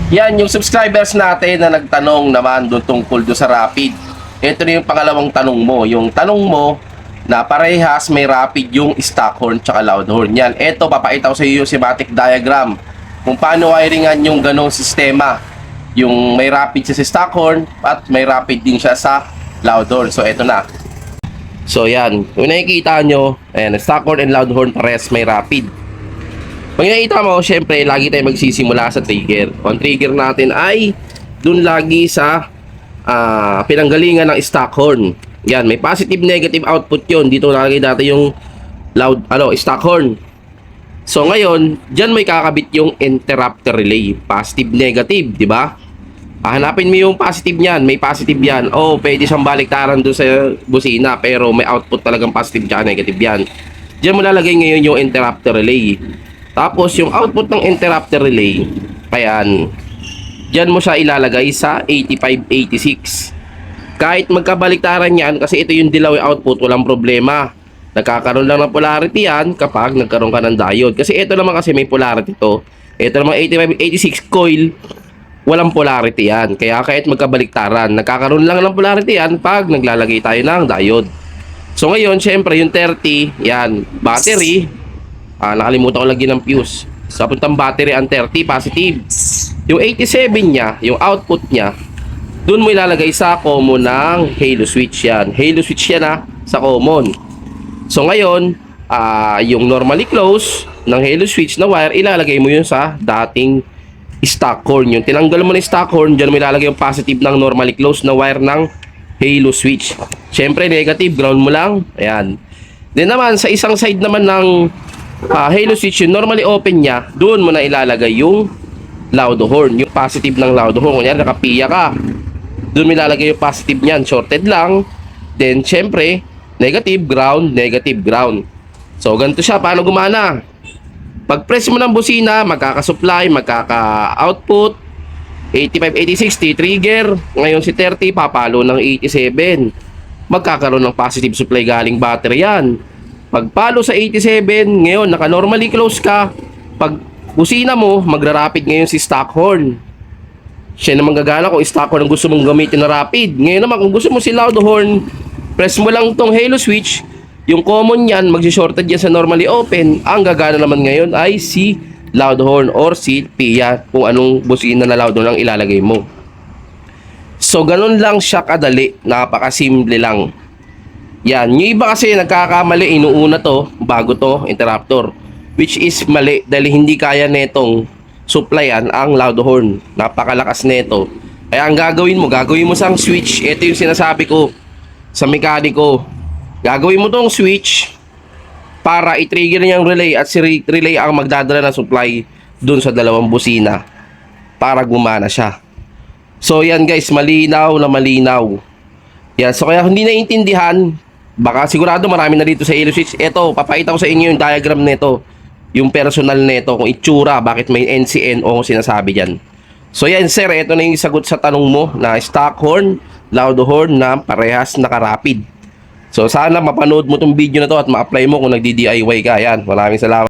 Yan, yung subscribers natin na nagtanong naman doon tungkol doon sa Rapid. Ito na yung pangalawang tanong mo. Yung tanong mo na parehas may Rapid yung stock horn tsaka loud horn. Yan, ito papakita ko sa iyo yung schematic diagram kung paano wiringan yung ganong sistema. Yung may Rapid siya sa stock horn at may Rapid din siya sa loud horn. So, ito na. So, yan. Kung nakikita nyo, ayan, stock horn and loud horn parehas may Rapid. Pag nakita mo, syempre, lagi tayo magsisimula sa trigger. Ang trigger natin ay dun lagi sa pinanggalingan ng stock horn. Yan, may positive negative output yon. Dito nalagay dati yung loud, stock horn. So ngayon, dyan may kakabit yung interrupter relay. Positive negative, di ba? Hanapin mo yung positive niyan, may positive yan. Oh, pwede siyang baliktaran doon sa busina, pero may output talagang positive tsaka negative yan. Diyan mo lalagay ngayon yung interrupter relay. Tapos yung output ng interrupter relay, ayan, dyan mo siya ilalagay sa 8586. Kahit magkabaliktaran yan, kasi ito yung dilaw output, walang problema. Nagkakaroon lang ng polarity yan kapag nagkaroon ka ng diode. Kasi ito naman kasi may polarity to. Ito naman 8586 coil, walang polarity yan. Kaya kahit magkabaliktaran, nagkakaroon lang ng polarity yan pag naglalagay tayo ng diode. So ngayon, syempre yung 30, yan, battery. Nakalimutan ko lagi ng fuse. Sa puntang battery ang 30 positive. Yung 87 niya, yung output niya, doon mo ilalagay sa common ng halo switch yan. Halo switch yan sa common. So ngayon, yung normally close ng halo switch na wire, ilalagay mo yun sa dating stock horn. Yung tinanggal mo na stock horn, dyan mo ilalagay yung positive ng normally close na wire ng halo switch. Syempre negative, ground mo lang. Ayan. Then naman, sa isang side naman ng halo switch, yung normally open niya, doon mo na ilalagay yung loud horn, yung positive ng loud horn. Kunyari nakapiya ka, doon mo ilalagay yung positive niyan, shorted lang. Then syempre negative ground, negative ground. So ganito siya, paano gumana? Pag press mo ng busina, magkaka-supply, magkaka-output. 85, 80, 60 trigger. Ngayon si 30 papalo ng 87, magkakaroon ng positive supply galing battery yan. Pagpalo sa 87, ngayon naka-normally close ka. Pag busina mo, magra-rapid ngayon si stock horn. Siya naman gagana kung stock horn ang gusto mong gamitin na rapid. Ngayon naman kung gusto mo si loud horn, press mo lang tong halo switch. Yung common yan, magsi-shorted yan sa normally open. Ang gagana naman ngayon ay si loud horn or si PIA, kung anong busina na loud horn ang ilalagay mo. So ganun lang siya kadali, napakasimple lang. Yan, yung iba kasi nagkakamali, inuuna to, bago to, interrupter. Which is mali, dahil hindi kaya netong supplyan ang loud horn. Napakalakas neto. Kaya ang gagawin mo sang switch. Ito yung sinasabi ko sa mekaniko. Gagawin mo tong switch para i-trigger niyang relay at si relay ang magdadala ng supply dun sa dalawang busina para gumana siya. So yan guys, malinaw na malinaw. Yan, so kaya hindi naiintindihan, baka sigurado marami na dito sa halo switch. Ito, papakita ko sa inyo yung diagram nito, yung personal nito, kung itsura, bakit may NCN o kung sinasabi dyan. So yan sir, ito na yung sagot sa tanong mo na stock horn, loud horn na parehas naka-rapid. So sana mapanood mo tong video na to at ma-apply mo kung nagdi-DIY ka. Yan, maraming salamat.